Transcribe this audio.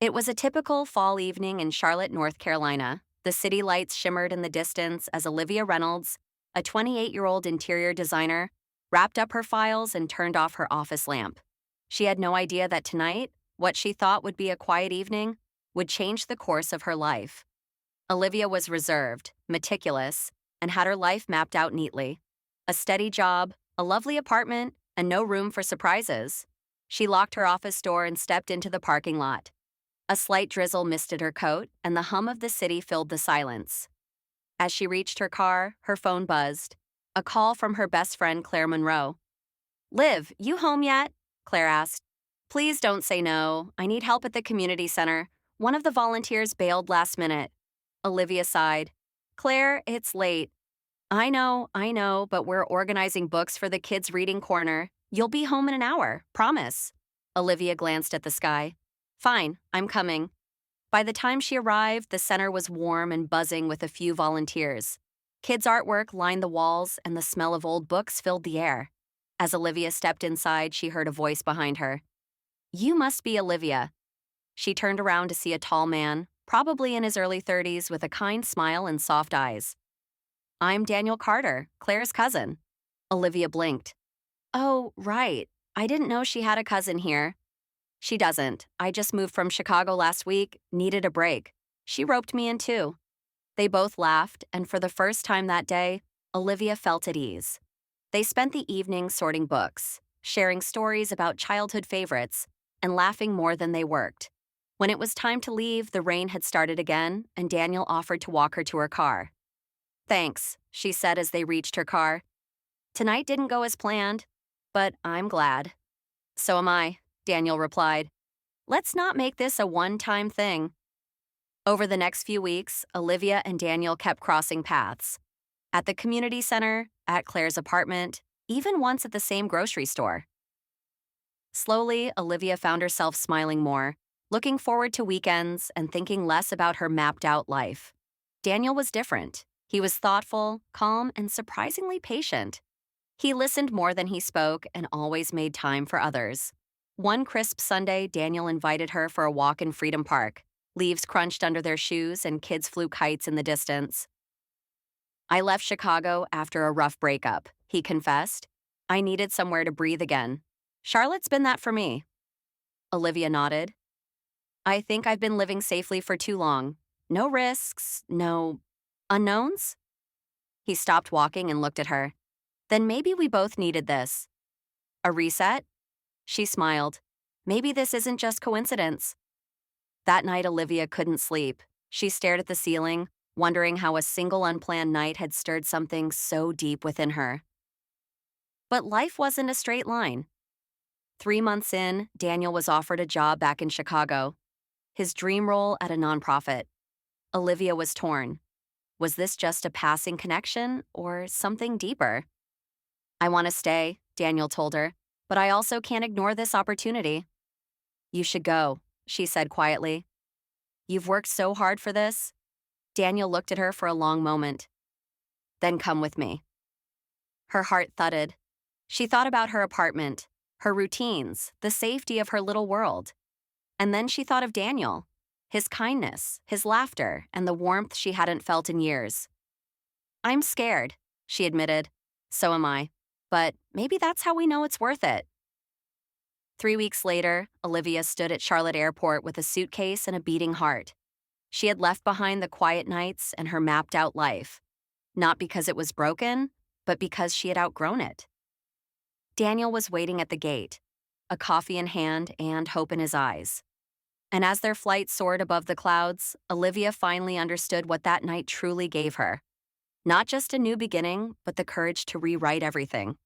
It was a typical fall evening in Charlotte, North Carolina. The city lights shimmered in the distance as Olivia Reynolds, a 28-year-old interior designer, wrapped up her files and turned off her office lamp. She had no idea that tonight, what she thought would be a quiet evening, would change the course of her life. Olivia was reserved, meticulous, and had her life mapped out neatly. A steady job, a lovely apartment, and no room for surprises. She locked her office door and stepped into the parking lot. A slight drizzle misted her coat, and the hum of the city filled the silence. As she reached her car, her phone buzzed. A call from her best friend, Claire Monroe. "Liv, you home yet?" Claire asked. "Please don't say no. I need help at the community center. One of the volunteers bailed last minute." Olivia sighed. "Claire, it's late." I know, but we're organizing books for the kids' reading corner. You'll be home in an hour, promise." Olivia glanced at the sky. "Fine, I'm coming." By the time she arrived, the center was warm and buzzing with a few volunteers. Kids' artwork lined the walls, and the smell of old books filled the air. As Olivia stepped inside, she heard a voice behind her. "You must be Olivia." She turned around to see a tall man, probably in his early 30s, with a kind smile and soft eyes. "I'm Daniel Carter, Claire's cousin." Olivia blinked. "Oh, right. I didn't know she had a cousin here." "She doesn't. I just moved from Chicago last week, needed a break. She roped me in too." They both laughed, and for the first time that day, Olivia felt at ease. They spent the evening sorting books, sharing stories about childhood favorites, and laughing more than they worked. When it was time to leave, the rain had started again, and Daniel offered to walk her to her car. "Thanks," she said as they reached her car. "Tonight didn't go as planned, but I'm glad." "So am I," Daniel replied. "Let's not make this a one-time thing." Over the next few weeks, Olivia and Daniel kept crossing paths. At the community center, at Claire's apartment, even once at the same grocery store. Slowly, Olivia found herself smiling more, looking forward to weekends and thinking less about her mapped-out life. Daniel was different. He was thoughtful, calm, and surprisingly patient. He listened more than he spoke and always made time for others. One crisp Sunday, Daniel invited her for a walk in Freedom Park. Leaves crunched under their shoes and kids flew kites in the distance. "I left Chicago after a rough breakup," he confessed. "I needed somewhere to breathe again. Charlotte's been that for me." Olivia nodded. "I think I've been living safely for too long. No risks, no unknowns?" He stopped walking and looked at her. "Then maybe we both needed this." "A reset?" She smiled. "Maybe this isn't just coincidence." That night, Olivia couldn't sleep. She stared at the ceiling, wondering how a single unplanned night had stirred something so deep within her. But life wasn't a straight line. 3 months in, Daniel was offered a job back in Chicago. His dream role at a nonprofit. Olivia was torn. Was this just a passing connection or something deeper? "I want to stay," Daniel told her, "but I also can't ignore this opportunity." "You should go," she said quietly. "You've worked so hard for this." Daniel looked at her for a long moment. "Then come with me." Her heart thudded. She thought about her apartment, her routines, the safety of her little world. And then she thought of Daniel, his kindness, his laughter, and the warmth she hadn't felt in years. "I'm scared," she admitted. "So am I. But maybe that's how we know it's worth it." 3 weeks later, Olivia stood at Charlotte Airport with a suitcase and a beating heart. She had left behind the quiet nights and her mapped-out life, not because it was broken, but because she had outgrown it. Daniel was waiting at the gate, a coffee in hand and hope in his eyes. And as their flight soared above the clouds, Olivia finally understood what that night truly gave her. Not just a new beginning, but the courage to rewrite everything.